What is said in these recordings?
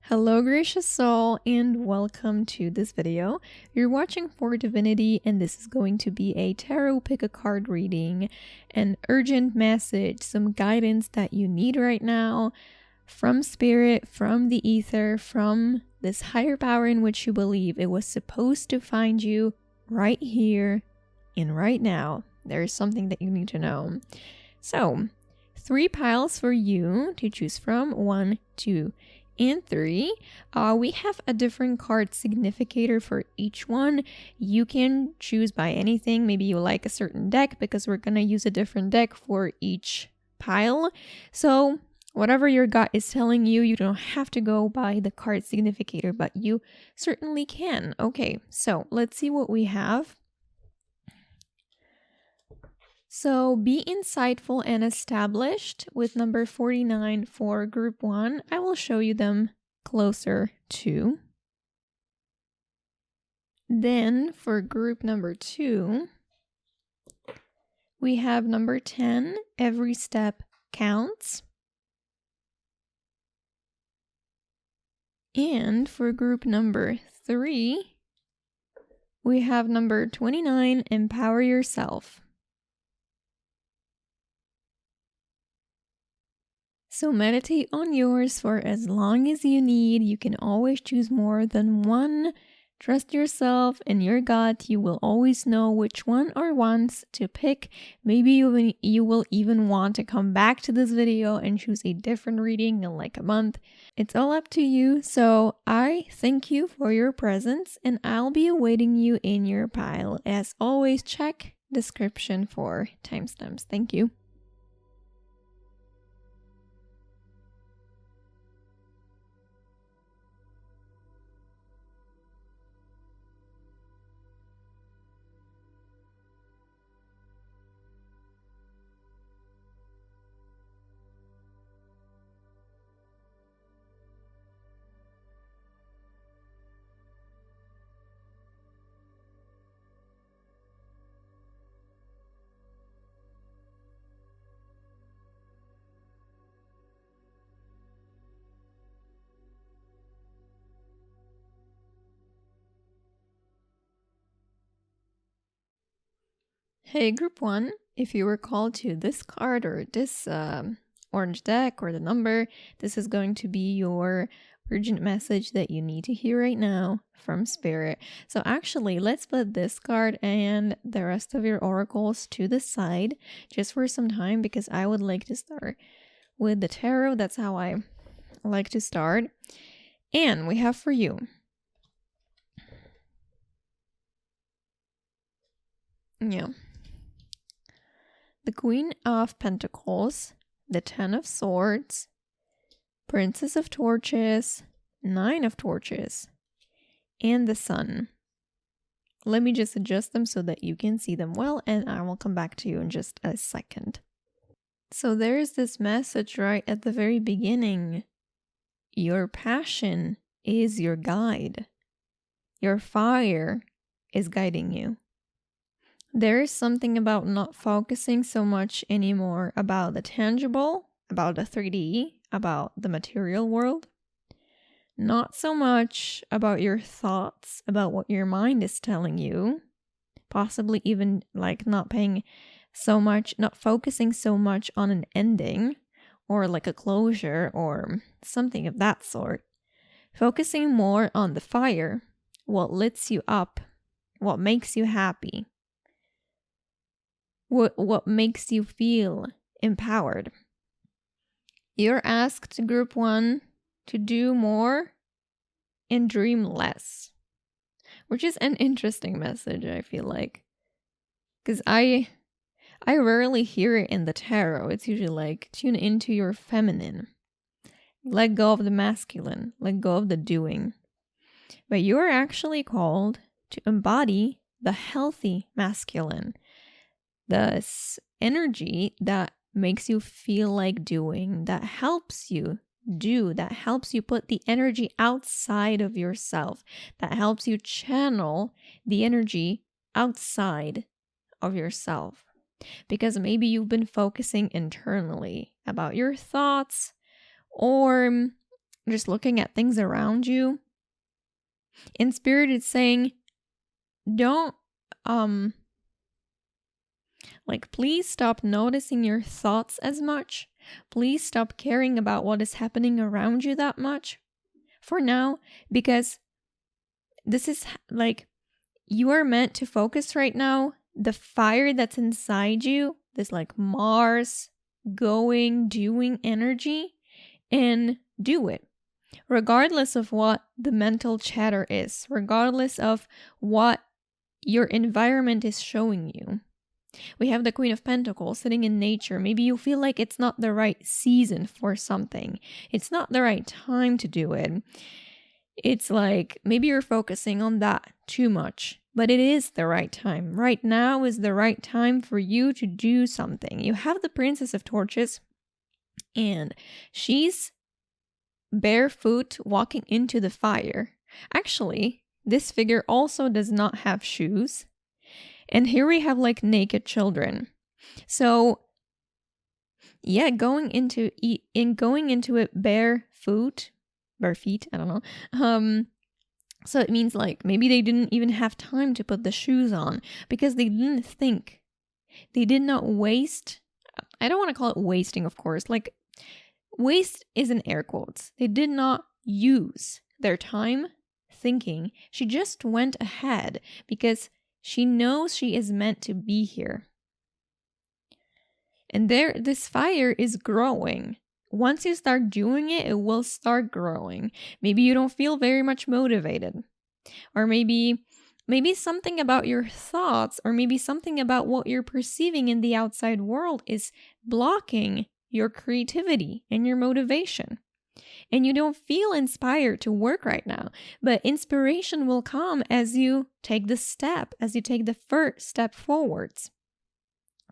Hello gracious soul and welcome to this video. You're watching for Divinity and this is going to be a tarot pick a card reading, an urgent message, some guidance that you need right now from spirit, from the ether, from this higher power in which you believe. It was supposed to find you right here and right now. There is something that you need to know. So 3 piles for you to choose from, 1, 2, and 3. We have a different card significator for each one. You can choose by anything. Maybe you like a certain deck because we're gonna use a different deck for each pile. So whatever your gut is telling you, you don't have to go by the card significator, but you certainly can. Okay, so let's see what we have. So be insightful and established with number 49 for group 1. I will show you them closer too. Then for group number 2, we have number 10, every step counts. And for group number 3, we have number 29, empower yourself. So meditate on yours for as long as you need. You can always choose more than one. Trust yourself and your gut. You will always know which one or ones to pick. Maybe you will even want to come back to this video and choose a different reading in like a month. It's all up to you. So I thank you for your presence and I'll be awaiting you in your pile. As always, check description for timestamps. Thank you. Hey group 1, if you were called to this card or this orange deck or the number, this is going to be your urgent message that you need to hear right now from spirit. So actually, let's put this card and the rest of your oracles to the side just for some time because I would like to start with the tarot. That's how I like to start. And we have for you the Queen of Pentacles, the 10 of Swords, Princess of Torches, 9 of Torches, and the Sun. Let me just adjust them so that you can see them well, and I will come back to you in just a second. So there's this message right at the very beginning. Your passion is your guide. Your fire is guiding you. There is something about not focusing so much anymore about the tangible, about the 3D, about the material world. Not so much about your thoughts, about what your mind is telling you. Possibly even like not focusing so much on an ending or like a closure or something of that sort. Focusing more on the fire, what lifts you up, what makes you happy. What makes you feel empowered. You're asked, group 1, to do more and dream less, which is an interesting message, I feel like, because I rarely hear it in the tarot. It's usually like tune into your feminine, let go of the masculine, let go of the doing. But you're actually called to embody the healthy masculine. This energy that makes you feel like doing, that helps you do, that helps you put the energy outside of yourself, that helps you channel the energy outside of yourself. Because maybe you've been focusing internally about your thoughts, or just looking at things around you. And Spirit is saying, don't, please stop noticing your thoughts as much. Please stop caring about what is happening around you that much for now, because this is you are meant to focus right now the fire that's inside you, this Mars doing energy, and do it. Regardless of what the mental chatter is, regardless of what your environment is showing you. We have the Queen of Pentacles sitting in nature. Maybe you feel like it's not the right season for something. It's not the right time to do it. It's maybe you're focusing on that too much, but it is the right time. Right now is the right time for you to do something. You have the Princess of Torches, and she's barefoot walking into the fire. Actually, this figure also does not have shoes. And here we have naked children. So yeah, going into it bare feet, I don't know. So it means maybe they didn't even have time to put the shoes on because they didn't think. They did not waste. I don't want to call it wasting, of course. Waste is in air quotes. They did not use their time thinking. She just went ahead because she knows she is meant to be here. And this fire is growing. Once you start doing it, it will start growing. Maybe you don't feel very much motivated. Or maybe something about your thoughts, or maybe something about what you're perceiving in the outside world is blocking your creativity and your motivation. And you don't feel inspired to work right now. But inspiration will come as you take the first step forwards.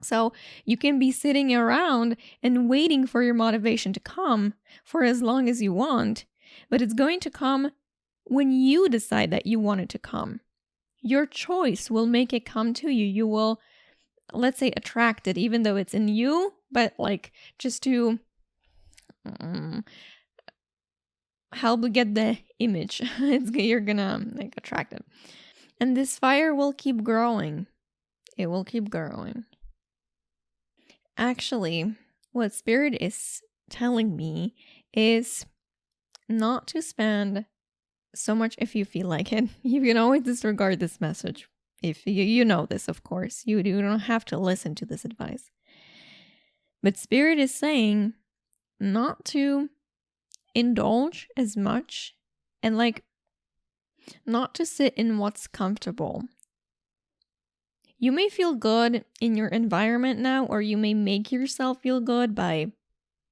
So you can be sitting around and waiting for your motivation to come for as long as you want, but it's going to come when you decide that you want it to come. Your choice will make it come to you. You will, let's say, attract it, even though it's in you, but just to help get the image, you're gonna attract it. And this fire will keep growing. It will keep growing. Actually, what Spirit is telling me is not to spend so much if you feel like it. You can always disregard this message. If you know this, of course. You don't have to listen to this advice. But Spirit is saying not to indulge as much and not to sit in what's comfortable. You may feel good in your environment now, or you may make yourself feel good by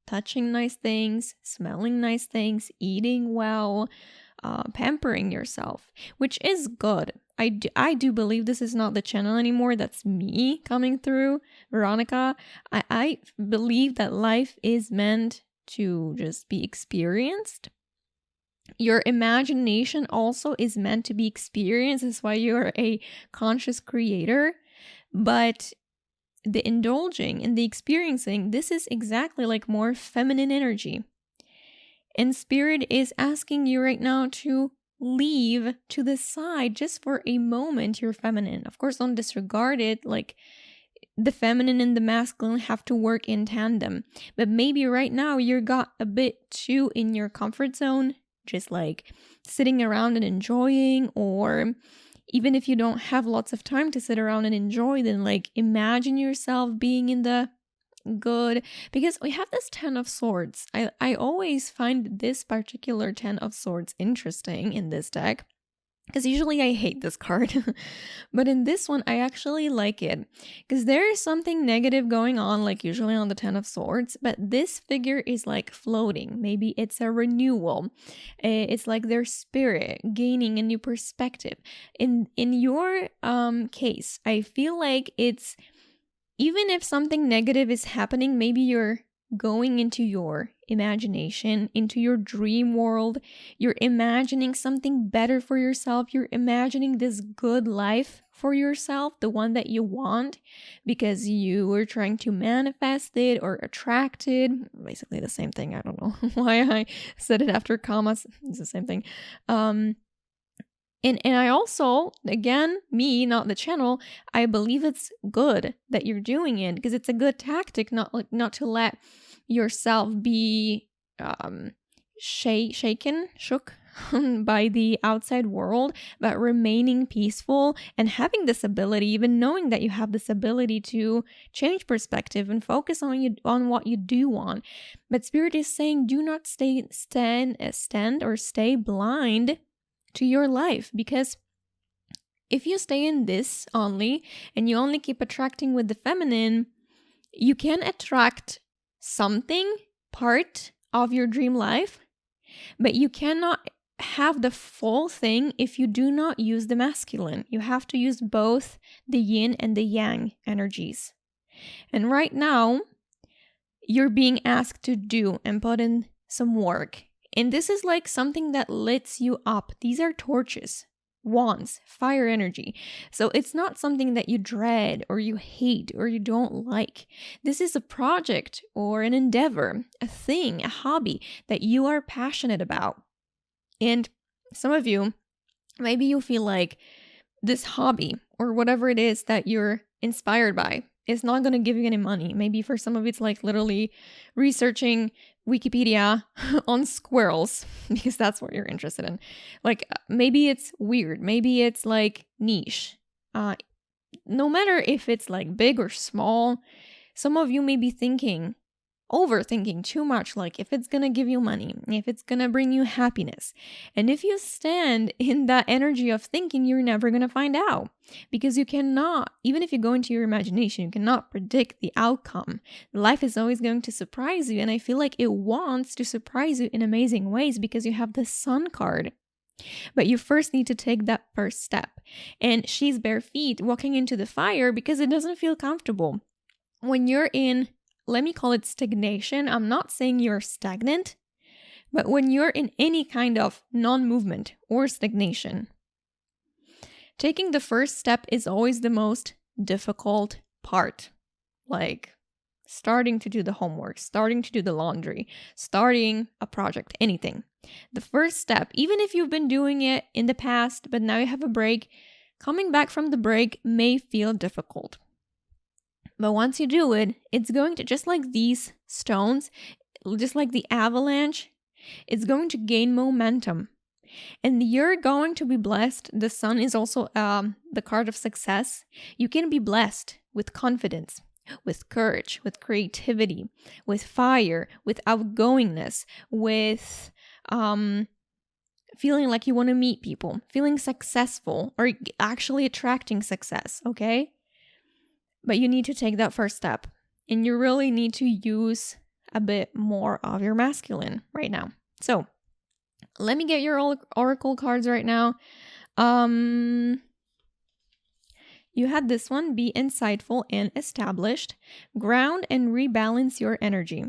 touching nice things, smelling nice things, eating well, pampering yourself, which is good. I do believe this is not the channel anymore. That's me coming through, Veronica. I believe that life is meant to just be experienced. Your imagination also is meant to be experienced. That's why you're a conscious creator. But the indulging and the experiencing, this is exactly more feminine energy. And Spirit is asking you right now to leave to the side just for a moment your feminine. Of course, don't disregard it. The feminine and the masculine have to work in tandem. But maybe right now you got a bit too in your comfort zone, just sitting around and enjoying, or even if you don't have lots of time to sit around and enjoy, then imagine yourself being in the good, because we have this 10 of Swords. I always find this particular 10 of Swords interesting in this deck, because usually I hate this card. But in this one, I actually like it, because there is something negative going on, usually on the 10 of Swords, but this figure is floating. Maybe it's a renewal. It's their spirit gaining a new perspective. In your case, I feel like it's, even if something negative is happening, maybe you're going into your imagination, into your dream world. You're imagining something better for yourself. You're imagining this good life for yourself, the one that you want, because you were trying to manifest it or attract it. Basically the same thing. I don't know why I said it after commas. It's the same thing. And I also, again, me, not the channel, I believe it's good that you're doing it, because it's a good tactic not to let yourself be shook by the outside world, but remaining peaceful and having this ability, even knowing that you have this ability to change perspective and focus on what you do want. But Spirit is saying, do not stay blind to your life, because if you stay in this only and you only keep attracting with the feminine, you can attract something, part of your dream life, but you cannot have the full thing if you do not use the masculine. You have to use both the yin and the yang energies. And right now, you're being asked to do and put in some work. And this is like something that lights you up. These are torches, wands, fire energy. So it's not something that you dread or you hate or you don't like. This is a project or an endeavor, a thing, a hobby that you are passionate about. And some of you, maybe you feel like this hobby or whatever it is that you're inspired by is not going to give you any money. Maybe for some of it's like literally researching Wikipedia on squirrels, because that's what you're interested in. Like maybe it's weird. Maybe it's like niche. No matter if it's like big or small, some of you may be overthinking too much, like if it's gonna give you money, if it's gonna bring you happiness. And if you stand in that energy of thinking, you're never gonna find out, because you cannot, even if you go into your imagination, you cannot predict the outcome. Life is always going to surprise you, and I feel like it wants to surprise you in amazing ways because you have the Sun card. But you first need to take that first step. And she's bare feet walking into the fire because it doesn't feel comfortable. When you're in, let me call it stagnation. I'm not saying you're stagnant, but when you're in any kind of non-movement or stagnation, taking the first step is always the most difficult part. Like starting to do the homework, starting to do the laundry, starting a project, anything. The first step, even if you've been doing it in the past, but now you have a break, coming back from the break may feel difficult. But once you do it, it's going to, just like these stones, just like the avalanche, it's going to gain momentum. And you're going to be blessed. The Sun is also the card of success. You can be blessed with confidence, with courage, with creativity, with fire, with outgoingness, with feeling like you want to meet people, feeling successful, or actually attracting success, okay? But you need to take that first step, and you really need to use a bit more of your masculine right now. So let me get your oracle cards right now. You had this one, be insightful and established. Ground and rebalance your energy.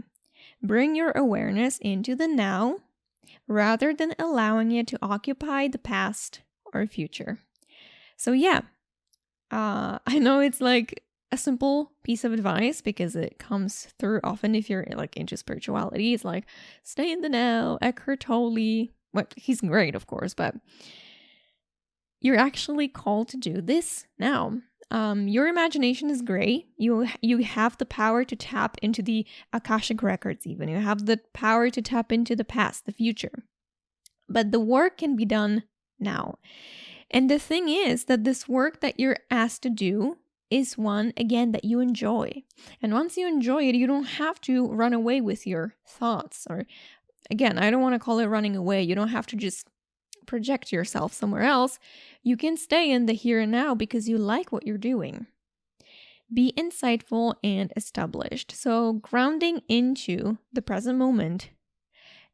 Bring your awareness into the now rather than allowing it to occupy the past or future. So yeah, I know it's like a simple piece of advice because it comes through often if you're like into spirituality. It's like, stay in the now, Eckhart Tolle. Well, he's great, of course, but you're actually called to do this now. Your imagination is great. You have the power to tap into the Akashic records even. You have the power to tap into the past, the future. But the work can be done now. And the thing is that this work that you're asked to do is one, again, that you enjoy. And once you enjoy it, you don't have to run away with your thoughts. Or again, I don't want to call it running away. You don't have to just project yourself somewhere else. You can stay in the here and now because you like what you're doing. Be insightful and established. So grounding into the present moment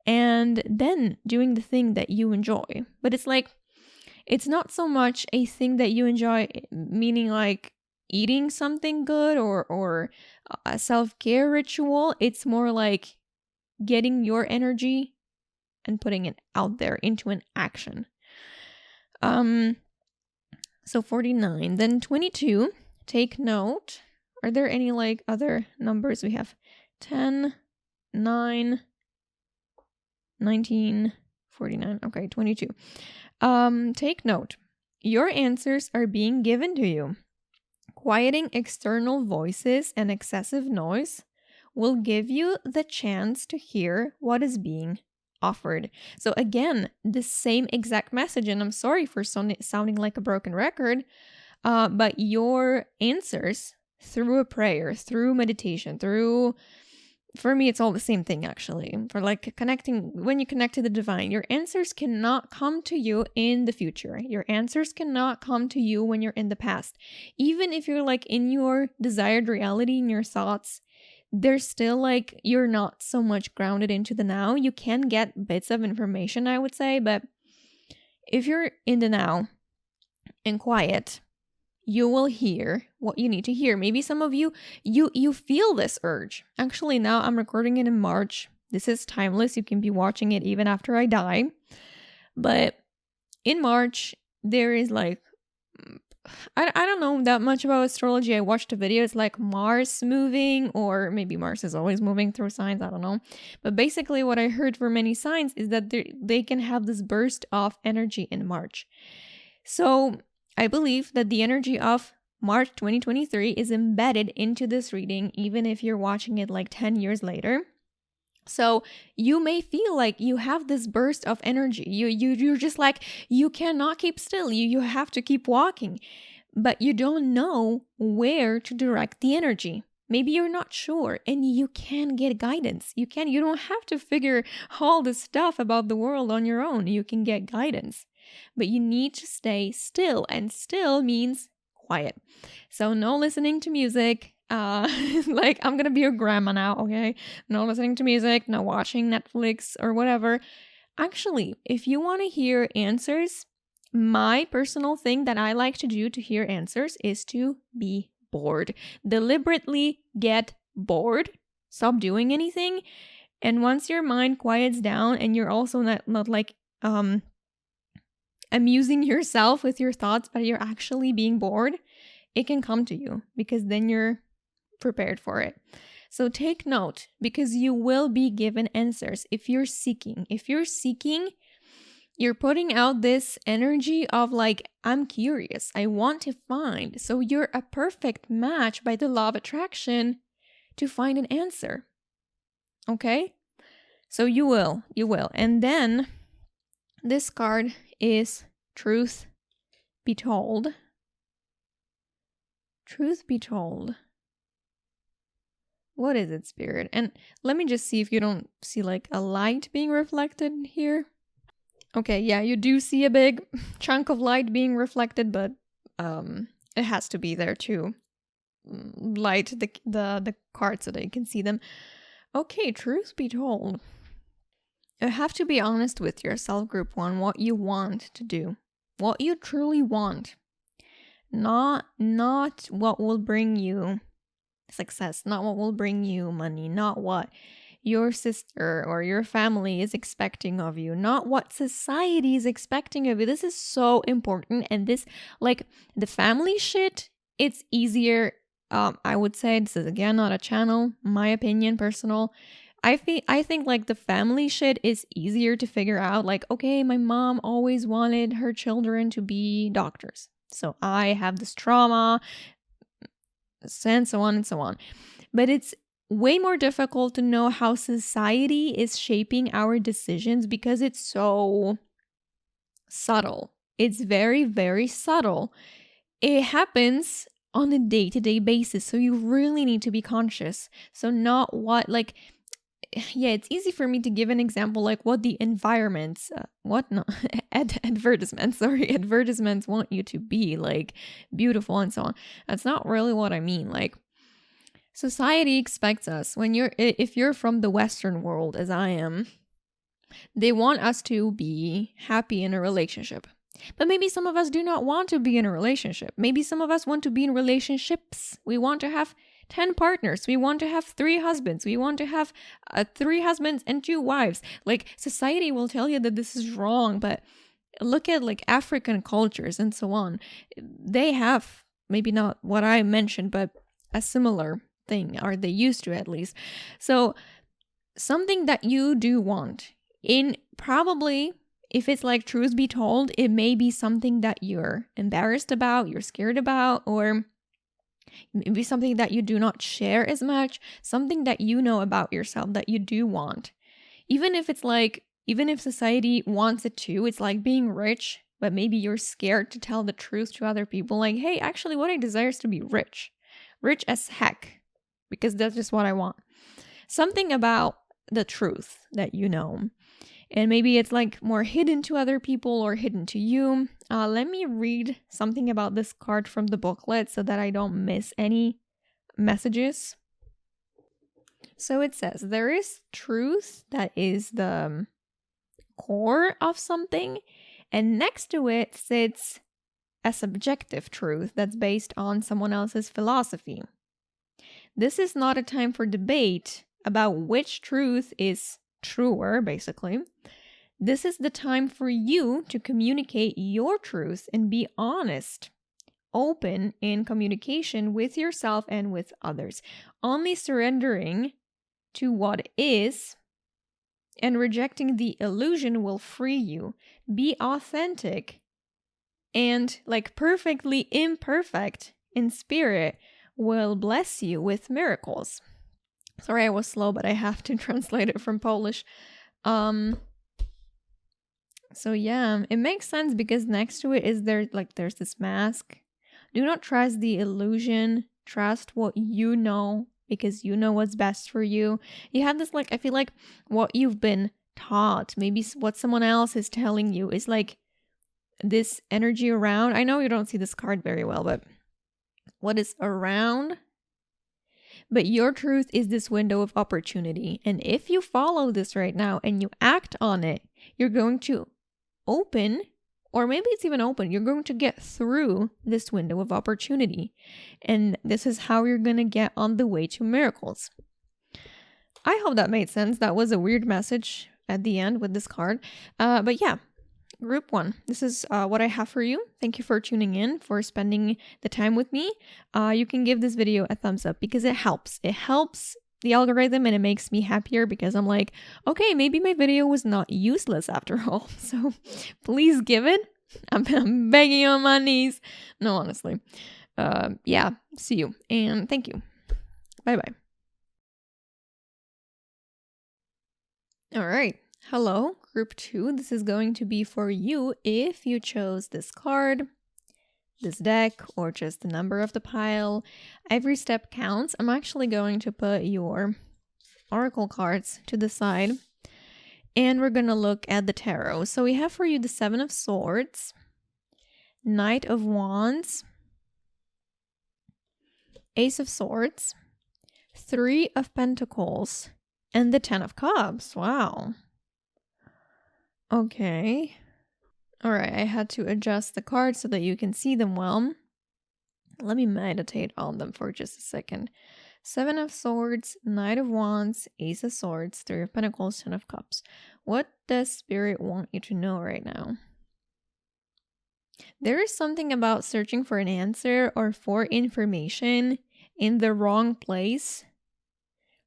and then doing the thing that you enjoy. But it's like, it's not so much a thing that you enjoy, meaning like eating something good or a self-care ritual. It's more like getting your energy and putting it out there into an action. So 49. Then 22, take note. Are there any like other numbers? We have 10, 9, 19, 49. Okay, 22. Take note. Your answers are being given to you. Quieting external voices and excessive noise will give you the chance to hear what is being offered. So again, the same exact message, and I'm sorry for sounding like a broken record, but your answers through a prayer, through meditation, for me, it's all the same thing actually. For like connecting, when you connect to the divine, your answers cannot come to you in the future. Your answers cannot come to you when you're in the past. Even if you're like in your desired reality, in your thoughts, there's still like, you're not so much grounded into the now. You can get bits of information, I would say, but if you're in the now and quiet, you will hear what you need to hear. Maybe some of you feel this urge. Actually, now I'm recording it in March. This is timeless. You can be watching it even after I die. But in March, there is like, I don't know that much about astrology. I watched a video. It's like Mars moving, or maybe Mars is always moving through signs. I don't know. But basically what I heard for many signs is that they can have this burst of energy in March. So I believe that the energy of March 2023 is embedded into this reading, even if you're watching it like 10 years later. So you may feel like you have this burst of energy. You're just like, you cannot keep still. You have to keep walking, but you don't know where to direct the energy. Maybe you're not sure, and you can get guidance. You don't have to figure all the stuff about the world on your own. You can get guidance. But you need to stay still, and still means quiet. So no listening to music. Like, I'm gonna be your grandma now, okay? No listening to music, no watching Netflix or whatever. Actually, if you want to hear answers, my personal thing that I like to do to hear answers is to be bored. Deliberately get bored. Stop doing anything. And once your mind quiets down and you're also not like amusing yourself with your thoughts, but you're actually being bored, it can come to you, because then you're prepared for it. So take note, because you will be given answers if you're seeking. If you're seeking, you're putting out this energy of like, I'm curious, I want to find. So you're a perfect match by the law of attraction to find an answer. Okay? So you will. And then this card is Truth Be Told. Truth be told. What is it, Spirit? And let me just see if you don't see like a light being reflected here. Okay, yeah, you do see a big chunk of light being reflected, but it has to be there to light the cards so that you can see them. Okay, truth be told. You have to be honest with yourself, Group 1, what you want to do. What you truly want. Not what will bring you success, not what will bring you money, not what your sister or your family is expecting of you, not what society is expecting of you. This is so important. And this, like, the family shit, it's easier. I would say, this is again not a channel, my opinion, personal. I think like the family shit is easier to figure out. Like, okay, my mom always wanted her children to be doctors, so I have this trauma, and so on and so on. But it's way more difficult to know how society is shaping our decisions, because it's so subtle. It's very, very subtle. It happens on a day-to-day basis, so you really need to be conscious. So not what, like, yeah, it's easy for me to give an example like what the advertisements want you to be, like beautiful and so on. That's not really what I mean. Like, society expects us, if you're from the Western world, as I am, they want us to be happy in a relationship. But maybe some of us do not want to be in a relationship. Maybe some of us want to be in relationships. We want to have 10 partners. We want to have 3 husbands. We want to have 3 husbands and 2 wives. Like, society will tell you that this is wrong, but look at like African cultures and so on. They have maybe not what I mentioned, but a similar thing, or they used to at least. So something that you do want, in probably, if it's like truth be told, it may be something that you're embarrassed about, you're scared about, or maybe something that you do not share as much, something that you know about yourself that you do want. Even if it's like, even if society wants it too, it's like being rich, but maybe you're scared to tell the truth to other people. Like, hey, actually what I desire is to be rich. Rich as heck, because that's just what I want. Something about the truth that you know. And maybe it's like more hidden to other people or hidden to you. Let me read something about this card from the booklet so that I don't miss any messages. So it says, there is truth that is the core of something, and next to it sits a subjective truth that's based on someone else's philosophy. This is not a time for debate about which truth is truer, basically. This is the time for you to communicate your truth and be honest, open in communication with yourself and with others. Only surrendering to what is and rejecting the illusion will free you. Be authentic and like perfectly imperfect in spirit will bless you with miracles. Sorry, I was slow, but I have to translate it from Polish. So yeah, it makes sense because next to it is there's this mask. Do not trust the illusion. Trust what you know, because you know what's best for you. You have this, like, I feel like what you've been taught, maybe what someone else is telling you is like this energy around. I know you don't see this card very well, but what is around? But your truth is this window of opportunity. And if you follow this right now and you act on it, you're going to open, or maybe it's even open, you're going to get through this window of opportunity. And this is how you're going to get on the way to miracles. I hope that made sense. That was a weird message at the end with this card. But yeah, group 1, this is what I have for you. Thank you for tuning in, for spending the time with me. You can give this video a thumbs up because it helps. It helps the algorithm and it makes me happier because I'm like, okay, maybe my video was not useless after all. So please give it. I'm begging on my knees. No, honestly. Yeah, see you and thank you. Bye-bye. All right. Hello, group 2. This is going to be for you if you chose this card, this deck, or just the number of the pile. Every step counts. I'm actually going to put your oracle cards to the side, and we're going to look at the tarot. So we have for you the 7 of Swords, Knight of Wands, Ace of Swords, 3 of Pentacles, and the 10 of Cups. Wow. Okay. All right, I had to adjust the cards so that you can see them well. Let me meditate on them for just a second. 7 of Swords, Knight of Wands, Ace of Swords, 3 of Pentacles, 10 of Cups. What does Spirit want you to know right now? There is something about searching for an answer or for information in the wrong place.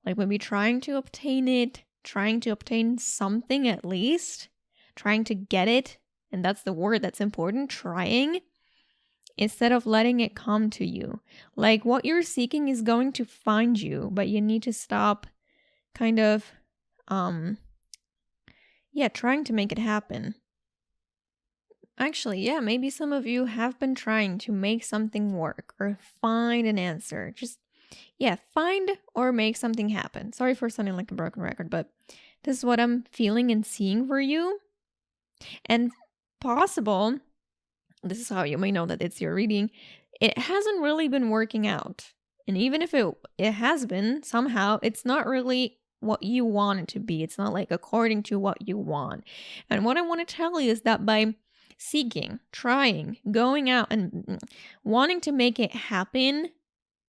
Like maybe trying to obtain it, trying to obtain something at least, trying to get it. And that's the word that's important, trying, instead of letting it come to you. Like what you're seeking is going to find you, but you need to stop kind of, trying to make it happen. Actually, yeah, maybe some of you have been trying to make something work or find an answer. Just, find or make something happen. Sorry for sounding like a broken record, but this is what I'm feeling and seeing for you. And possible, this is how you may know that it's your reading, it hasn't really been working out. And even if it has been, somehow, it's not really what you want it to be. It's not like according to what you want. And what I want to tell you is that by seeking, trying, going out and wanting to make it happen,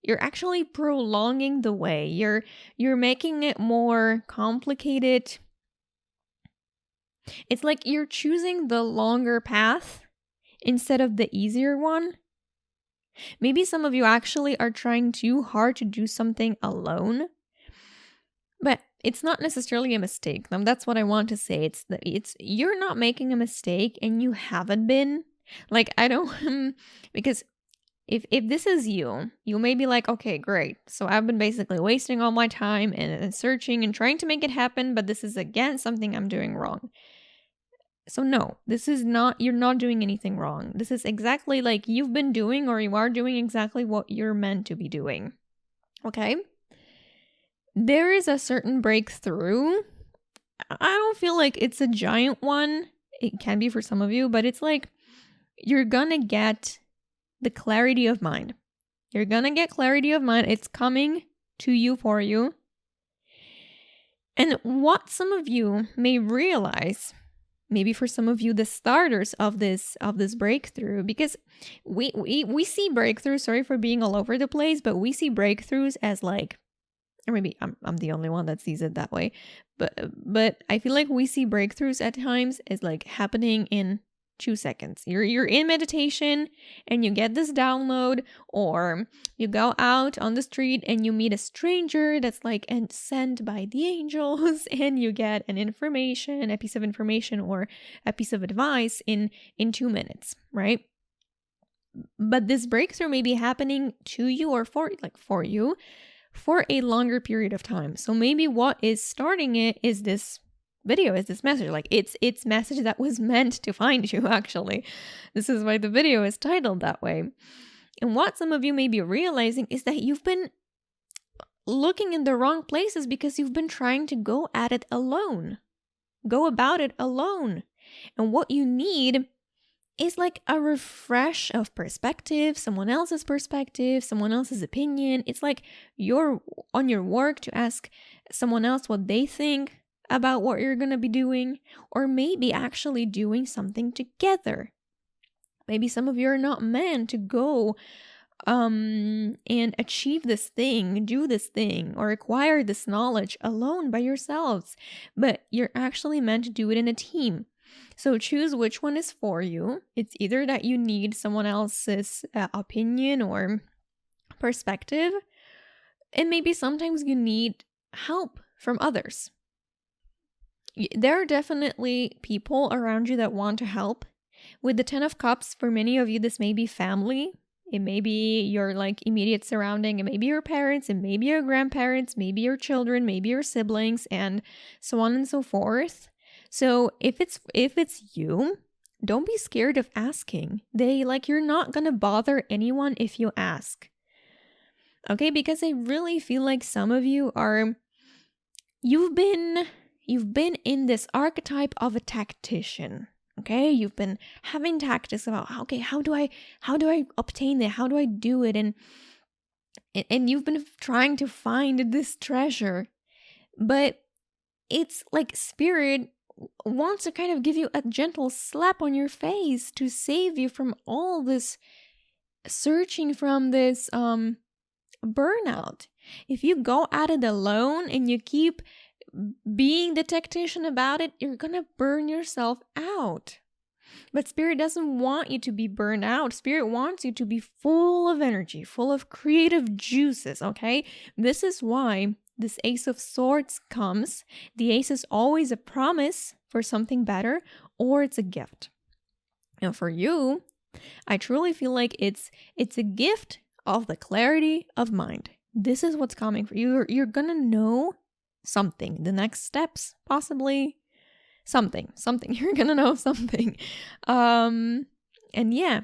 you're actually prolonging the way. You're making it more complicated. It's like you're choosing the longer path instead of the easier one. Maybe some of you actually are trying too hard to do something alone, but it's not necessarily a mistake. That's what I want to say. It's you're not making a mistake, and you haven't been. Like, I don't because if this is you may be like, okay, great. So I've been basically wasting all my time and searching and trying to make it happen, but this is again something I'm doing wrong. So no, this is not, you're not doing anything wrong. This is exactly like you've been doing, or you are doing exactly what you're meant to be doing. Okay? There is a certain breakthrough. I don't feel like it's a giant one. It can be for some of you, but it's like you're gonna get the clarity of mind. You're gonna get clarity of mind. It's coming to you for you. And what some of you may realize, maybe for some of you, the starters of this breakthrough, because we see breakthroughs, sorry for being all over the place, but we see breakthroughs as like, or maybe I'm the only one that sees it that way, but I feel like we see breakthroughs at times as like happening in 2 seconds. You're in meditation and you get this download, or you go out on the street and you meet a stranger that's like sent by the angels, and you get a piece of information or a piece of advice in 2 minutes, right? But this breakthrough may be happening to you or for you for a longer period of time. So maybe what is starting it is this video, is this message. Like it's message that was meant to find you, actually. This is why the video is titled that way. And what some of you may be realizing is that you've been looking in the wrong places because you've been trying to go at it alone. Go about it alone. And what you need is like a refresh of perspective, someone else's perspective, someone else's opinion. It's like you're on your work to ask someone else what they think about what you're going to be doing, or maybe actually doing something together. Maybe some of you are not meant to go and achieve this thing, do this thing, or acquire this knowledge alone by yourselves, but you're actually meant to do it in a team. So choose which one is for you. It's either that you need someone else's opinion or perspective, and maybe sometimes you need help from others. There are definitely people around you that want to help. With the 10 of Cups, for many of you, this may be family. It may be your like immediate surrounding. It may be your parents. It may be your grandparents. Maybe your children. Maybe your siblings, and so on and so forth. So if it's you, don't be scared of asking. You're not gonna bother anyone if you ask. Okay, because I really feel like some of you you've been in this archetype of a tactician. Okay, you've been having tactics about, okay, how do I obtain it? How do I do it? And you've been trying to find this treasure, but it's like Spirit wants to kind of give you a gentle slap on your face to save you from all this searching, from this burnout. If you go at it alone and you keep being the tactician about it, you're gonna burn yourself out. But Spirit doesn't want you to be burned out. Spirit wants you to be full of energy, full of creative juices, okay? This is why this Ace of Swords comes. The Ace is always a promise for something better, or it's a gift. And for you, I truly feel like it's a gift of the clarity of mind. This is what's coming for you. You're gonna know something, the next steps, possibly something. You're gonna know something. And yeah.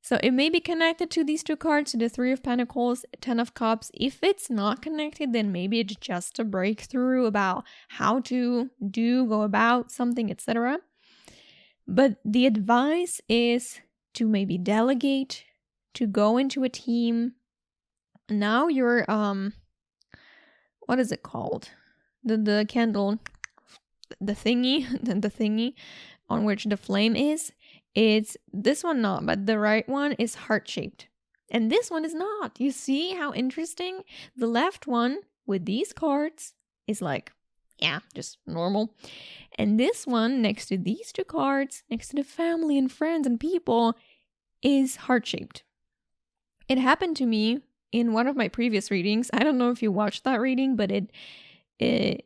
So it may be connected to these 2 cards, to the 3 of Pentacles, 10 of Cups. If it's not connected, then maybe it's just a breakthrough about how to go about something, etc. But the advice is to maybe delegate, to go into a team. Now you're, what is it called? The candle, the thingy on which the flame is. It's this one not, but the right one is heart-shaped. And this one is not. You see how interesting? The left one with these cards is like, yeah, just normal. And this one next to these two cards, next to the family and friends and people, is heart-shaped. It happened to me in one of my previous readings. I don't know if you watched that reading, but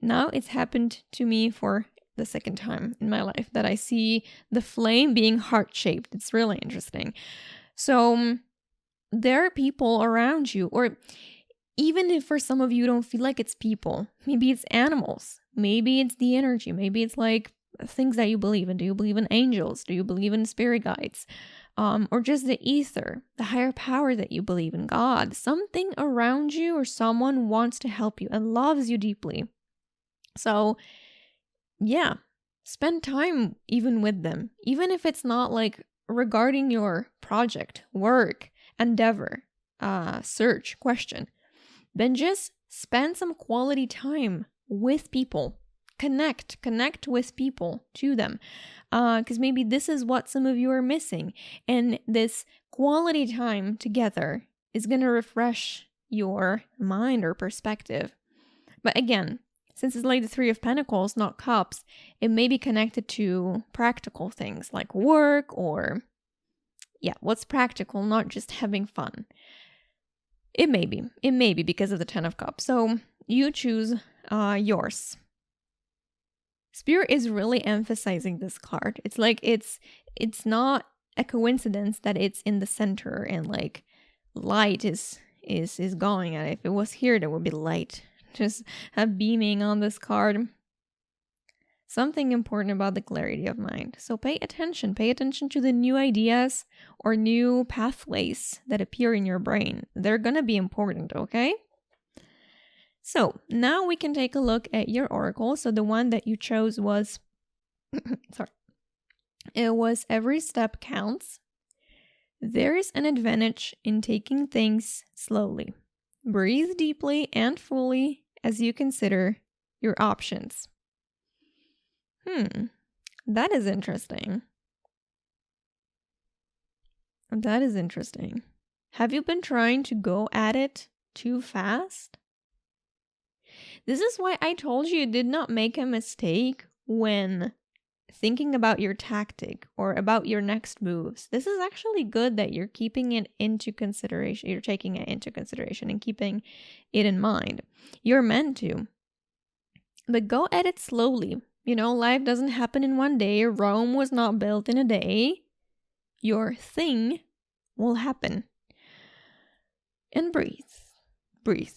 now it's happened to me for the second time in my life that I see the flame being heart-shaped. It's really interesting. So there are people around you, or even if for some of you don't feel like it's people, maybe it's animals, maybe it's the energy, maybe it's like things that you believe in. Do you believe in angels? Do you believe in spirit guides? Or just the ether, the higher power that you believe in, God. Something around you or someone wants to help you and loves you deeply. So yeah, spend time even with them, even if it's not like regarding your project, work, endeavor, search, question. Then just spend some quality time with people. Connect with people, to them. Because maybe this is what some of you are missing. And this quality time together is going to refresh your mind or perspective. But again, since it's like the Three of Pentacles, not Cups, it may be connected to practical things like work or, yeah, what's practical, not just having fun. It may be because of the Ten of Cups. So you choose yours. Spirit is really emphasizing this card. It's like it's not a coincidence that it's in the center and like light is going at it. If it was here, there would be light just beaming on this card. Something important about the clarity of mind. So pay attention to the new ideas or new pathways that appear in your brain. They're gonna be important, okay? So now we can take a look at your oracle. So the one that you chose was, it was Every Step Counts. There is an advantage in taking things slowly. Breathe deeply and fully as you consider your options. That is interesting. That is interesting. Have you been trying to go at it too fast? This is why I told you did not make a mistake when thinking about your tactic or about your next moves. This is actually good that you're keeping it into consideration. You're taking it into consideration and keeping it in mind. You're meant to. But go at it slowly. You know, life doesn't happen in one day. Rome was not built in a day. Your thing will happen. And breathe. Breathe.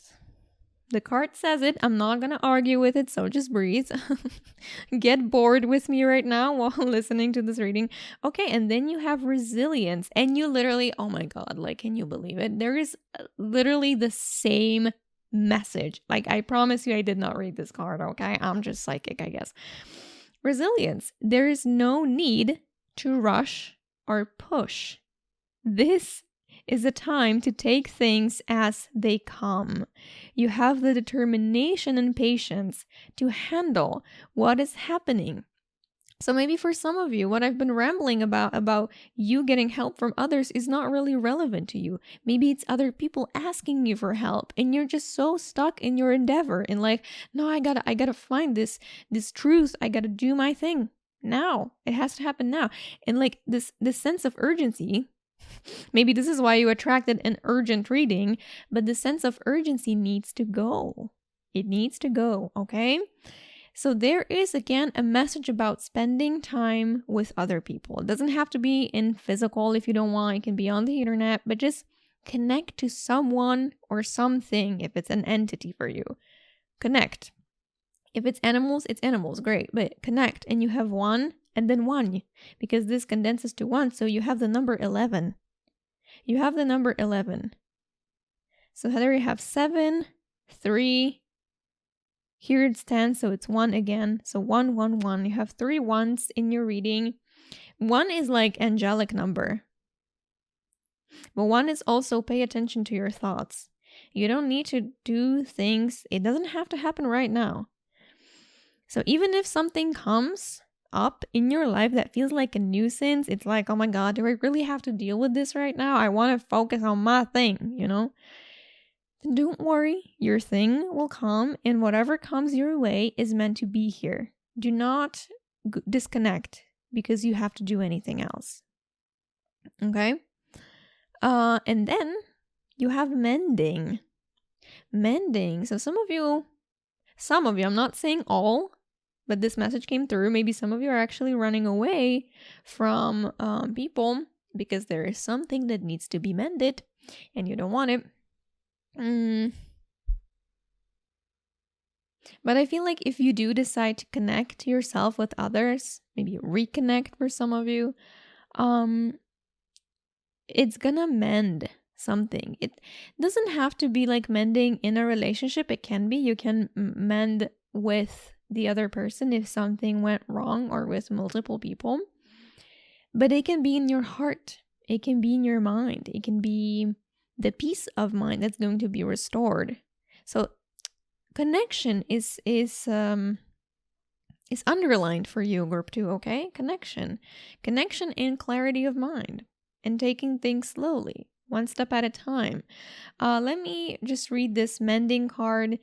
The card says it. I'm not going to argue with it, so just breathe. Get bored with me right now while listening to this reading. Okay, and then you have resilience. And you literally, oh my God, like, can you believe it? There is literally the same message. Like, I promise you I did not read this card, okay? I'm just psychic, I guess. Resilience. There is no need to rush or push. This is a time to take things as they come. You have the determination and patience to handle what is happening. So maybe for some of you, what I've been rambling about you getting help from others is not really relevant to you. Maybe it's other people asking you for help and you're just so stuck in your endeavor and like, no, I gotta find this truth. I gotta do my thing now. It has to happen now. And like this sense of urgency, maybe this is why you attracted an urgent reading, but the sense of urgency needs to go. It needs to go, okay? So there is, again, a message about spending time with other people. It doesn't have to be in physical if you don't want. It can be on the internet, but just connect to someone or something if it's an entity for you. Connect. If it's animals, great, but connect. And you have one and then one, because this condenses to one, so you have the number 11. You have the number 11. So there you have 7, 3, here it stands, so it's 1 again. So 1, 1, 1. You have 3 ones in your reading. 1 is like angelic number. But 1 is also pay attention to your thoughts. You don't need to do things. It doesn't have to happen right now. So even if something comes, up in your life that feels like a nuisance, it's like, oh my God, do I really have to deal with this right now? I want to focus on my thing, you know? Then don't worry, your thing will come, and whatever comes your way is meant to be here. Do not disconnect because you have to do anything else. Okay? And then you have mending. Mending. So some of you, I'm not saying all, but this message came through. Maybe some of you are actually running away from people because there is something that needs to be mended and you don't want it. But I feel like if you do decide to connect yourself with others, maybe reconnect for some of you, it's gonna mend something. It doesn't have to be like mending in a relationship. It can be. You can mend with the other person if something went wrong, or with multiple people. But it can be in your heart. It can be in your mind. It can be the peace of mind that's going to be restored. So connection is underlined for you, group 2, okay? Connection and clarity of mind, and taking things slowly, one step at a time. Let me just read this mending card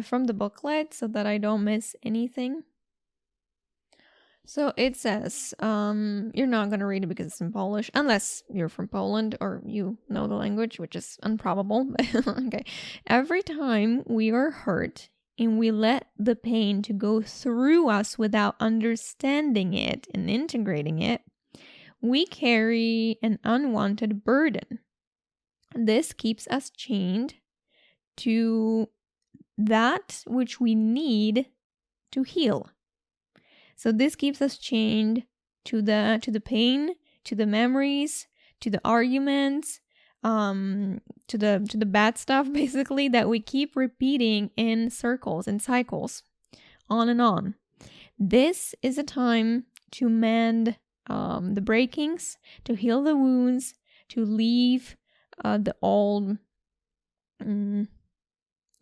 from the booklet so that I don't miss anything. So it says, you're not going to read it because it's in Polish, unless you're from Poland or you know the language, which is improbable. Okay. Every time we are hurt and we let the pain to go through us without understanding it and integrating it, we carry an unwanted burden. This keeps us chained to that which we need to heal. So this keeps us chained to the pain, to the memories, to the arguments, to the bad stuff, basically, that we keep repeating in circles and cycles, on and on. This is a time to mend the breakings, to heal the wounds, to leave the old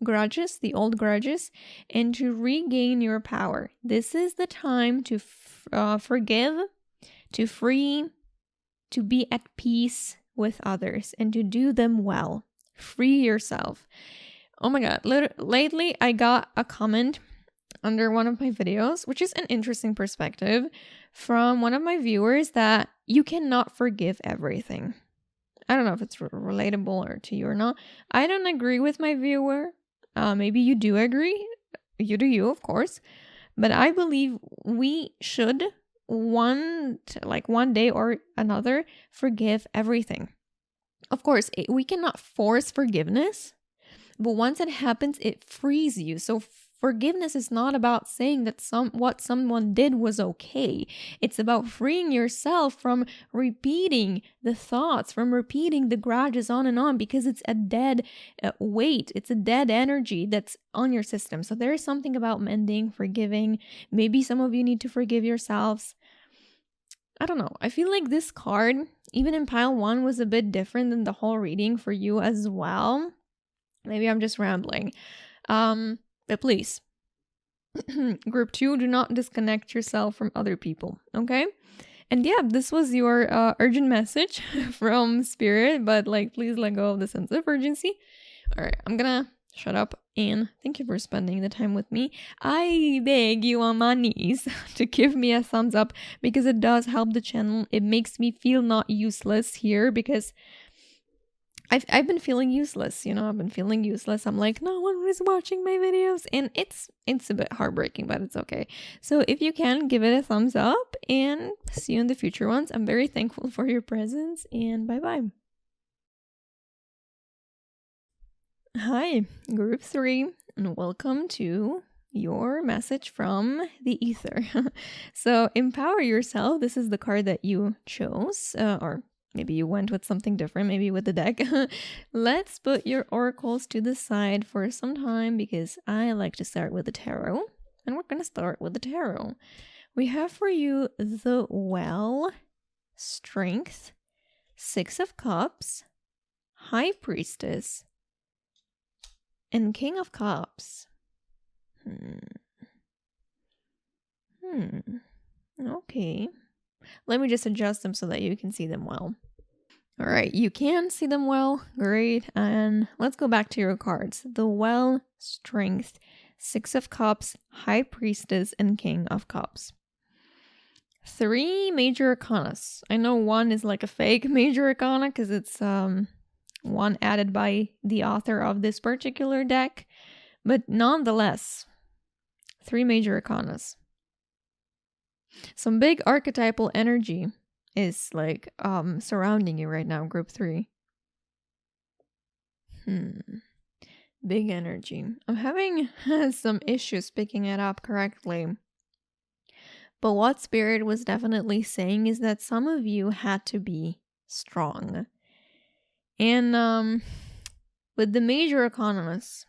grudges, and to regain your power. This is the time to forgive, to free, to be at peace with others, and to do them well. Free yourself. Oh my God, lately I got a comment under one of my videos, which is an interesting perspective, from one of my viewers, that you cannot forgive everything. I don't know if it's relatable or to you or not. I don't agree with my viewer. Maybe you do agree. You do you, of course. But I believe we should one day or another forgive everything. Of course, we cannot force forgiveness, but once it happens, it frees you. So forgiveness is not about saying that what someone did was okay. It's about freeing yourself from repeating the thoughts, from repeating the grudges on and on, because it's a dead weight. It's a dead energy that's on your system. So there is something about mending, forgiving. Maybe some of you need to forgive yourselves. I don't know. I feel like this card, even in pile 1, was a bit different than the whole reading for you as well. Maybe I'm just rambling. But please, group 2, do not disconnect yourself from other people, okay? And yeah, this was your urgent message from Spirit, but please let go of the sense of urgency. All right, I'm gonna shut up, and thank you for spending the time with me. I beg you on my knees to give me a thumbs up, because it does help the channel. It makes me feel not useless here, because I've been feeling useless, I've been feeling useless. I'm like, no one is watching my videos, and it's a bit heartbreaking, but it's okay. So if you can, give it a thumbs up, and see you in the future ones. I'm very thankful for your presence, and bye-bye. Hi, group 3, and welcome to your message from the ether. So empower yourself. This is the card that you chose, or maybe you went with something different, maybe with the deck. Let's put your oracles to the side for some time, because I like to start with the tarot. And we're going to start with the tarot. We have for you the Well, Strength, 6 of Cups, High Priestess, and King of Cups. Okay. Let me just adjust them so that you can see them well. All right, you can see them well. Great. And let's go back to your cards. The Well, Strength, Six of Cups, High Priestess, and King of Cups. 3 major arcanas. I know one is like a fake major arcana because it's one added by the author of this particular deck, but nonetheless, 3 major arcanas. Some big archetypal energy is like surrounding you right now, group 3. Big energy. I'm having some issues picking it up correctly. But what Spirit was definitely saying is that some of you had to be strong. And with the major arcanas,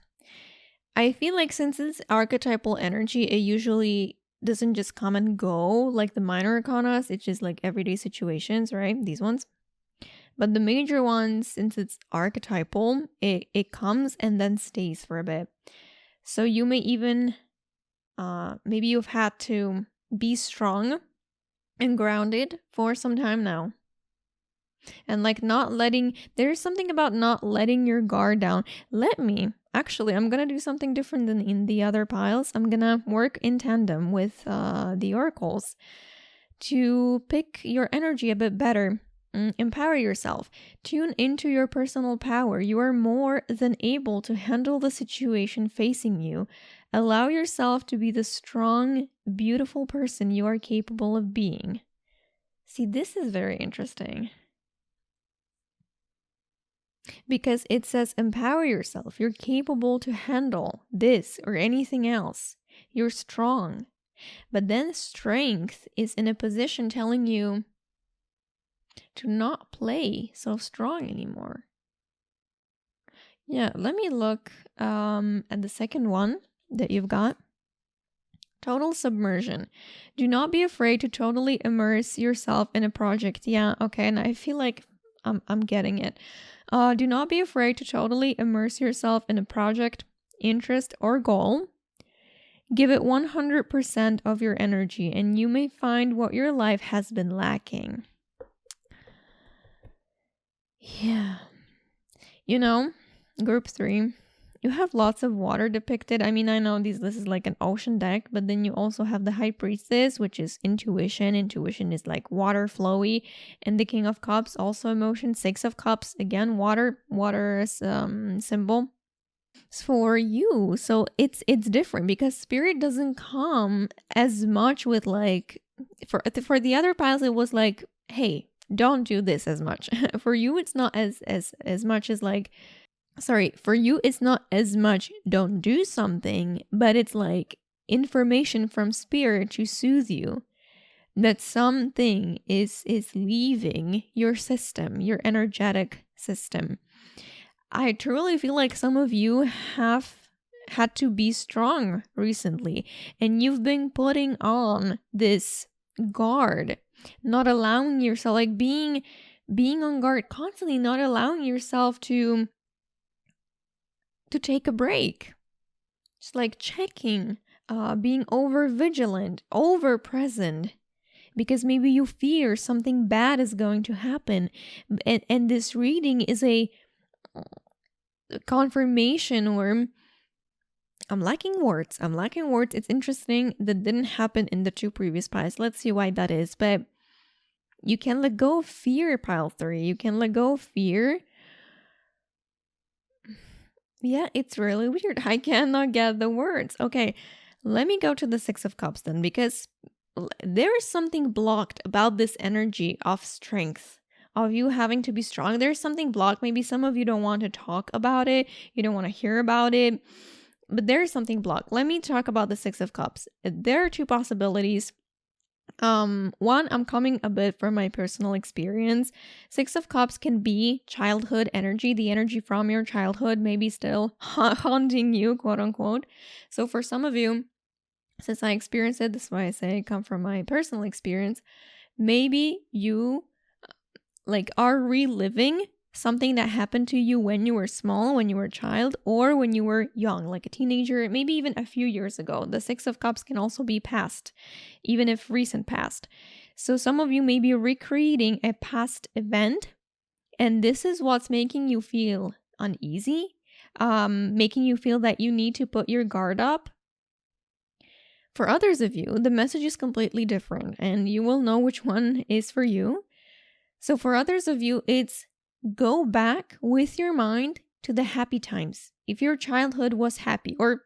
I feel like since it's archetypal energy, it usually doesn't just come and go like the minor arcanas. It's just like everyday situations, right? These ones. But the major ones, since it's archetypal, it comes and then stays for a bit. So you may even, maybe you've had to be strong and grounded for some time now. And like there's something about not letting your guard down. I'm gonna do something different than in the other piles. I'm gonna work in tandem with the oracles to pick your energy a bit better. Empower yourself. Tune into your personal power. You are more than able to handle the situation facing you. Allow yourself to be the strong, beautiful person you are capable of being. See, this is very interesting. Because it says empower yourself. You're capable to handle this or anything else. You're strong. But then strength is in a position telling you to not play so strong anymore. Yeah, let me look at the second one that you've got. Total submersion. Do not be afraid to totally immerse yourself in a project. Yeah, okay, and I feel like I'm getting it. Do not be afraid to totally immerse yourself in a project, interest, or goal. Give it 100% of your energy, and you may find what your life has been lacking. Yeah. You know, group 3, you have lots of water depicted. I mean, I know this is like an ocean deck, but then you also have the High Priestess, which is intuition. Intuition is like water, flowy. And the King of Cups, also emotion. 6 of Cups, again, water symbol. For you, so it's different because Spirit doesn't come as much with like, for the other piles, it was like, hey, don't do this as much. For you, it's not as much as like, for you, it's not as much don't do something, but it's like information from Spirit to soothe you that something is leaving your system, your energetic system. I truly feel like some of you have had to be strong recently, and you've been putting on this guard, not allowing yourself, like being on guard constantly, not allowing yourself to take a break. Just like checking, being over vigilant, over present, because maybe you fear something bad is going to happen. And this reading is a confirmation, or I'm lacking words. It's interesting that didn't happen in the 2 previous piles. Let's see why that is. But you can let go of fear, pile 3. You can let go of fear. Yeah, it's really weird. I cannot get the words. Okay, let me go to the 6 of Cups then, because there is something blocked about this energy of strength, of you having to be strong. There's something blocked. Maybe some of you don't want to talk about it. You don't want to hear about it. But there is something blocked. Let me talk about the 6 of Cups. There are 2 possibilities. One, I'm coming a bit from my personal experience. 6 of Cups can be childhood energy, the energy from your childhood, maybe still haunting you, quote unquote. So for some of you, since I experienced it, this is why I say I come from my personal experience, maybe you like are reliving something that happened to you when you were small, when you were a child, or when you were young, like a teenager, maybe even a few years ago. The Six of Cups can also be past, even if recent past. So some of you may be recreating a past event, and this is what's making you feel uneasy, making you feel that you need to put your guard up. For others of you, the message is completely different, and you will know which one is for you. So for others of you, it's go back with your mind to the happy times. If your childhood was happy, or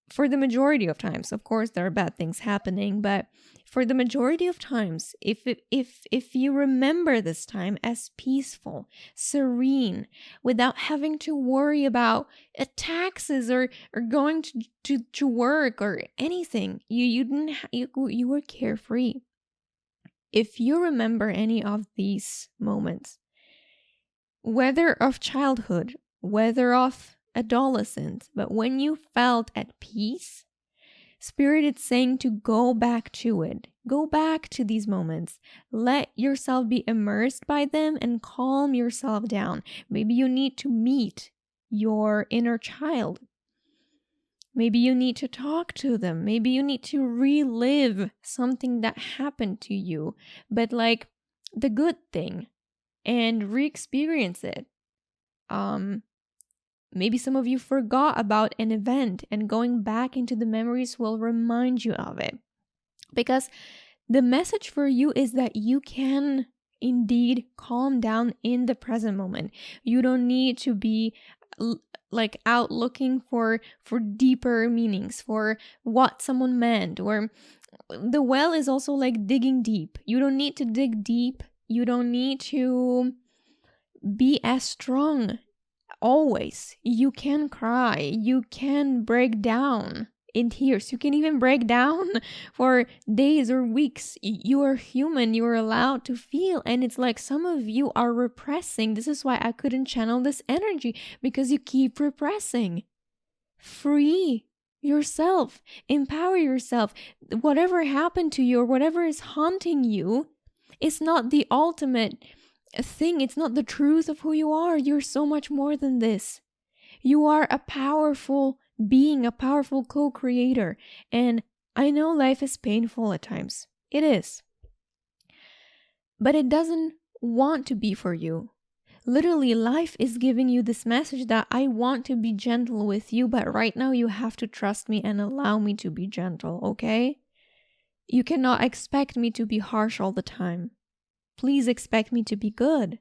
for the majority of times, of course, there are bad things happening, but for the majority of times, if you remember this time as peaceful, serene, without having to worry about taxes or going to work or anything, you were carefree. If you remember any of these moments, whether of childhood, whether of adolescence, but when you felt at peace, Spirit is saying to go back to it. Go back to these moments. Let yourself be immersed by them and calm yourself down. Maybe you need to meet your inner child. Maybe you need to talk to them. Maybe you need to relive something that happened to you, but like the good thing, and re-experience it. Maybe some of you forgot about an event, and going back into the memories will remind you of it. Because the message for you is that you can indeed calm down in the present moment. You don't need to be like out looking for deeper meanings, for what someone meant. Or the well is also like digging deep. You don't need to dig deep. You don't need to be as strong. Always. You can cry. You can break down in tears. You can even break down for days or weeks. You are human. You are allowed to feel. And it's like some of you are repressing. This is why I couldn't channel this energy, because you keep repressing. Free yourself. Empower yourself. Whatever happened to you or whatever is haunting you is not the ultimate thing. It's not the truth of who you are. You're so much more than this. You are a powerful being, a powerful co-creator. And I know life is painful at times. It is. But it doesn't want to be for you. Literally, life is giving you this message that I want to be gentle with you, but right now you have to trust me and allow me to be gentle, okay? You cannot expect me to be harsh all the time. Please expect me to be good.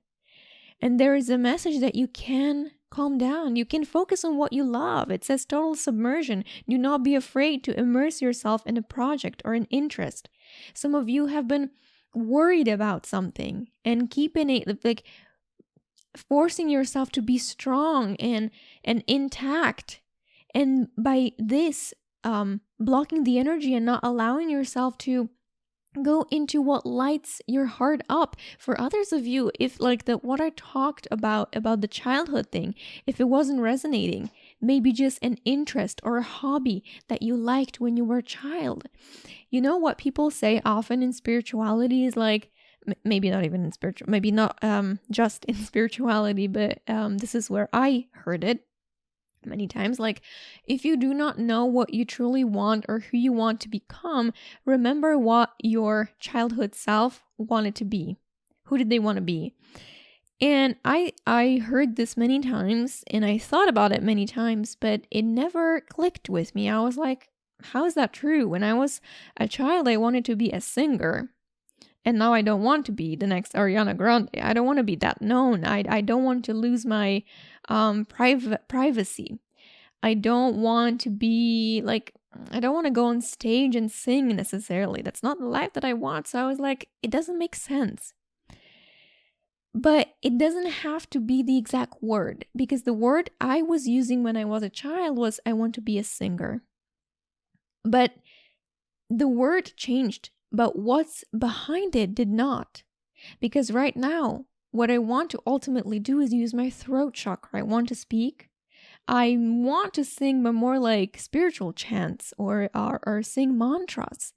And there is a message that you can calm down. You can focus on what you love. It says total submersion. Do not be afraid to immerse yourself in a project or an interest. Some of you have been worried about something and keeping it, like forcing yourself to be strong and intact. And by this, blocking the energy and not allowing yourself to go into what lights your heart up. For others of you, if like what I talked about the childhood thing, if it wasn't resonating, maybe just an interest or a hobby that you liked when you were a child. You know what people say often in spirituality is like, maybe not even in spiritual, maybe not just in spirituality, but this is where I heard it many times, like, if you do not know what you truly want or who you want to become, remember what your childhood self wanted to be. Who did they want to be? And I heard this many times, and I thought about it many times, but it never clicked with me. I was like, how is that true? When I was a child, I wanted to be a singer. And now I don't want to be the next Ariana Grande. I don't want to be that known. I don't want to lose my privacy. I don't want to be like, I don't want to go on stage and sing necessarily. That's not the life that I want. So I was like, it doesn't make sense. But it doesn't have to be the exact word, because the word I was using when I was a child was, I want to be a singer. But the word changed. But what's behind it did not. Because right now, what I want to ultimately do is use my throat chakra. I want to speak. I want to sing, but more like spiritual chants or sing mantras.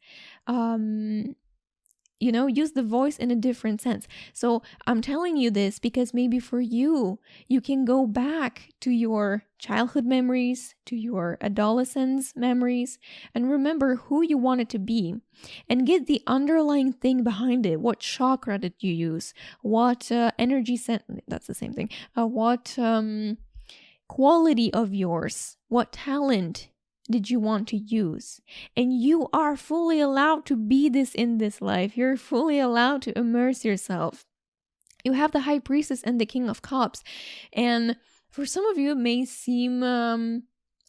use the voice in a different sense. So I'm telling you this because maybe for you can go back to your childhood memories, to your adolescence memories, and remember who you wanted to be and get the underlying thing behind it. What chakra did you use? What energy that's the same thing. What quality of yours? What talent did you want to use? And you are fully allowed to be this in this life. You're fully allowed to immerse yourself. You have the High Priestess and the King of Cups. And for some of you, it may seem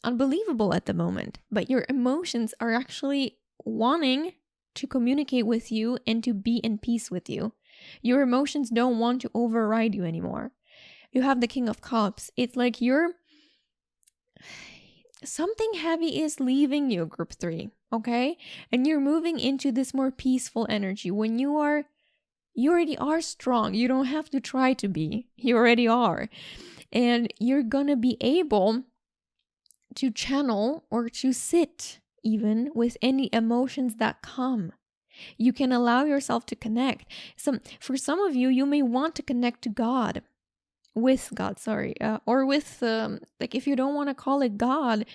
unbelievable at the moment, but your emotions are actually wanting to communicate with you and to be in peace with you. Your emotions don't want to override you anymore. You have the King of Cups. It's like something heavy is leaving you, group 3, okay? And you're moving into this more peaceful energy. When you already are strong. You don't have to try to be. You already are. And you're gonna be able to channel or to sit even with any emotions that come. You can allow yourself to connect. For some of you, you may want to connect to God. With God, or with, if you don't want to call it God,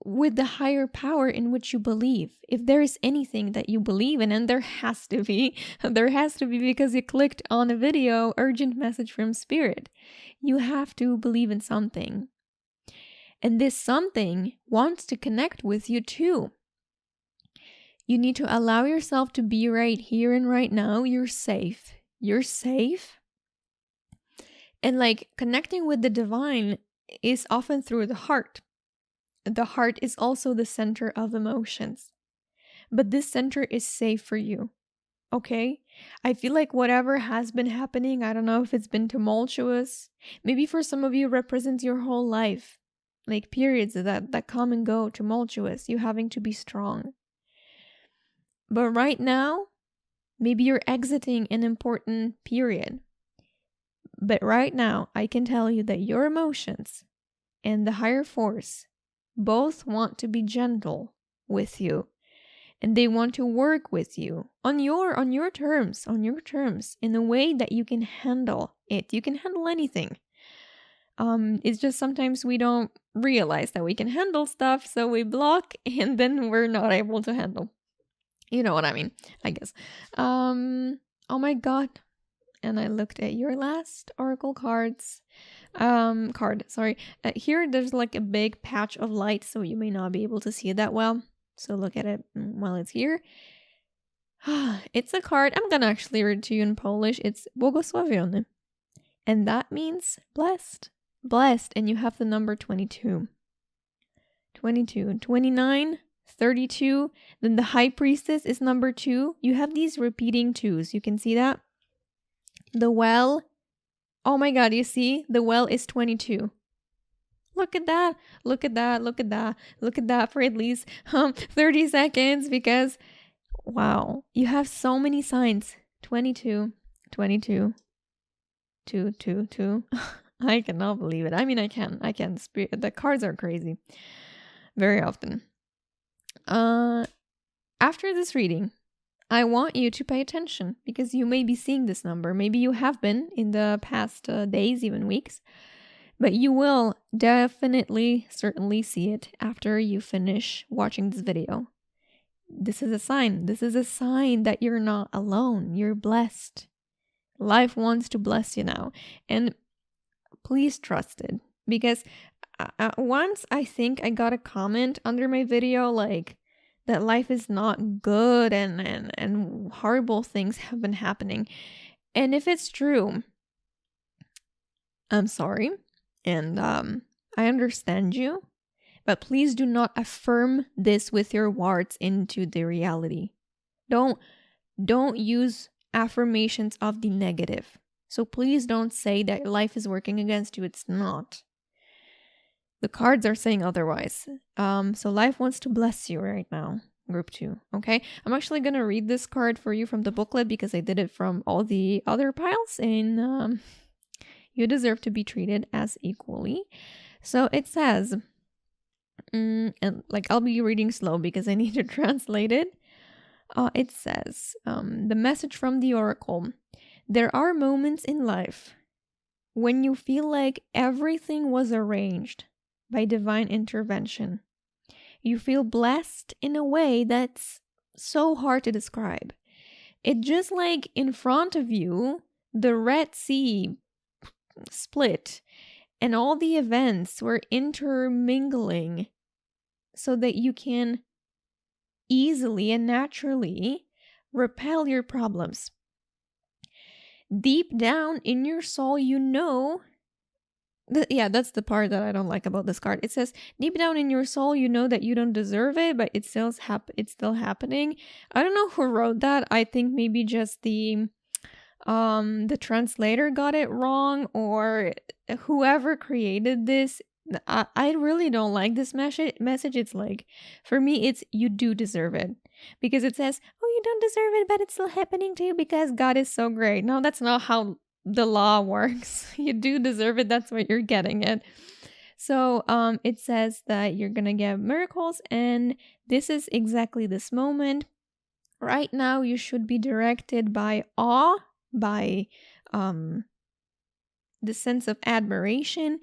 with the higher power in which you believe. If there is anything that you believe in, and there has to be because you clicked on a video, urgent message from Spirit. You have to believe in something. And this something wants to connect with you too. You need to allow yourself to be right here and right now. You're safe. You're safe. And connecting with the divine is often through the heart. The heart is also the center of emotions. But this center is safe for you. Okay? I feel like whatever has been happening, I don't know if it's been tumultuous. Maybe for some of you represents your whole life. Periods that come and go, tumultuous, you having to be strong. But right now, maybe you're exiting an important period. But right now, I can tell you that your emotions and the higher force both want to be gentle with you. And they want to work with you on your terms, in a way that you can handle it. You can handle anything. It's just sometimes we don't realize that we can handle stuff, so we block and then we're not able to handle. You know what I mean, I guess. Oh my God. And I looked at your last oracle card. Here there's a big patch of light, so you may not be able to see it that well. So look at it while it's here. It's a card. I'm gonna actually read to you in Polish. It's 𝗧𝗜𝗧𝗥𝗢. And that means blessed. Blessed. And you have the number 22. 22, 29, 32. Then the High Priestess is number 2. You have these repeating 2s. You can see that. The well, oh my God, you see? The well is 22. Look at that. Look at that. Look at that. Look at that for at least 30 seconds because, wow, you have so many signs. 22, 22, 2, 2, 2. I cannot believe it. I mean, I can. The cards are crazy. Very often. After this reading, I want you to pay attention because you may be seeing this number. Maybe you have been in the past days, even weeks, but you will certainly see it after you finish watching this video. This is a sign. This is a sign that you're not alone. You're blessed. Life wants to bless you now. And please trust it because once I think I got a comment under my video that life is not good and horrible things have been happening. And if it's true, I'm sorry. And I understand you. But please do not affirm this with your words into the reality. Don't use affirmations of the negative. So please don't say that life is working against you. It's not. The cards are saying otherwise. So life wants to bless you right now, group 2. Okay, I'm actually gonna read this card for you from the booklet because I did it from all the other piles, and you deserve to be treated as equally. So it says, and I'll be reading slow because I need to translate it. It says, the message from the oracle. There are moments in life when you feel like everything was arranged by divine intervention. You feel blessed in a way that's so hard to describe. It just like in front of you, the Red Sea split and all the events were intermingling so that you can easily and naturally repel your problems. Deep down in your soul, you know that's the part that I don't like about this card. It says, deep down in your soul, you know that you don't deserve it, but it's still happening. I don't know who wrote that. I think maybe just the translator got it wrong, or whoever created this. I really don't like this message. It's like, for me, it's you do deserve it, because it says, oh, you don't deserve it, but it's still happening to you because God is so great. No, that's not how the law works. You do deserve it. That's what you're getting it. So it says that you're gonna get miracles, and this is exactly this moment. Right now, you should be directed by awe, by the sense of admiration,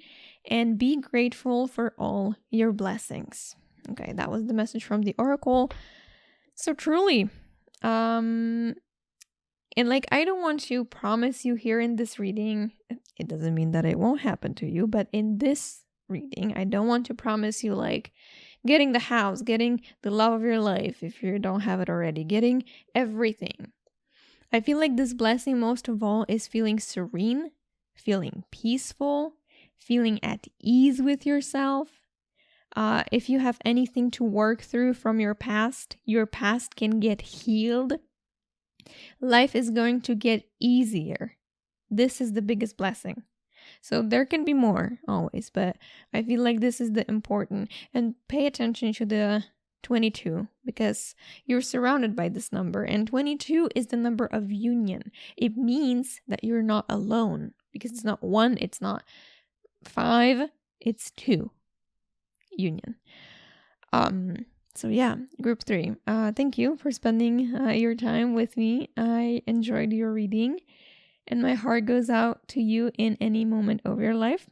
and be grateful for all your blessings. Okay, that was the message from the oracle. So truly, and like, I don't want to promise you here in this reading, it doesn't mean that it won't happen to you, but in this reading, I don't want to promise you like getting the house, getting the love of your life if you don't have it already, getting everything. I feel like this blessing most of all is feeling serene, feeling peaceful, feeling at ease with yourself. If you have anything to work through from your past can get healed. Life is going to get easier. This is the biggest blessing. So there can be more always, but I feel like this is the important. And pay attention to the 22, because you're surrounded by this number, and 22 is the number of union. It means that you're not alone, because it's not 1, it's not 5, it's 2. Union. So yeah, group 3. Thank you for spending your time with me. I enjoyed your reading, and my heart goes out to you in any moment of your life.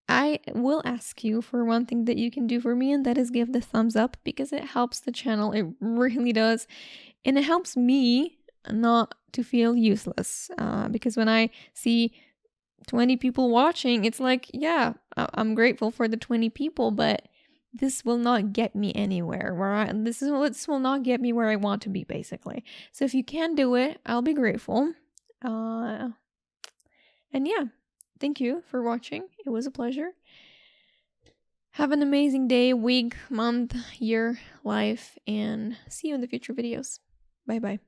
I will ask you for one thing that you can do for me, and that is give the thumbs up, because it helps the channel. It really does. And it helps me not to feel useless. Because when I see 20 people watching, it's like, yeah, I'm grateful for the 20 people, but this will not get me anywhere. This will not get me where I want to be, basically. So if you can do it, I'll be grateful. And yeah, thank you for watching. It was a pleasure. Have an amazing day, week, month, year, life, and see you in the future videos. Bye bye.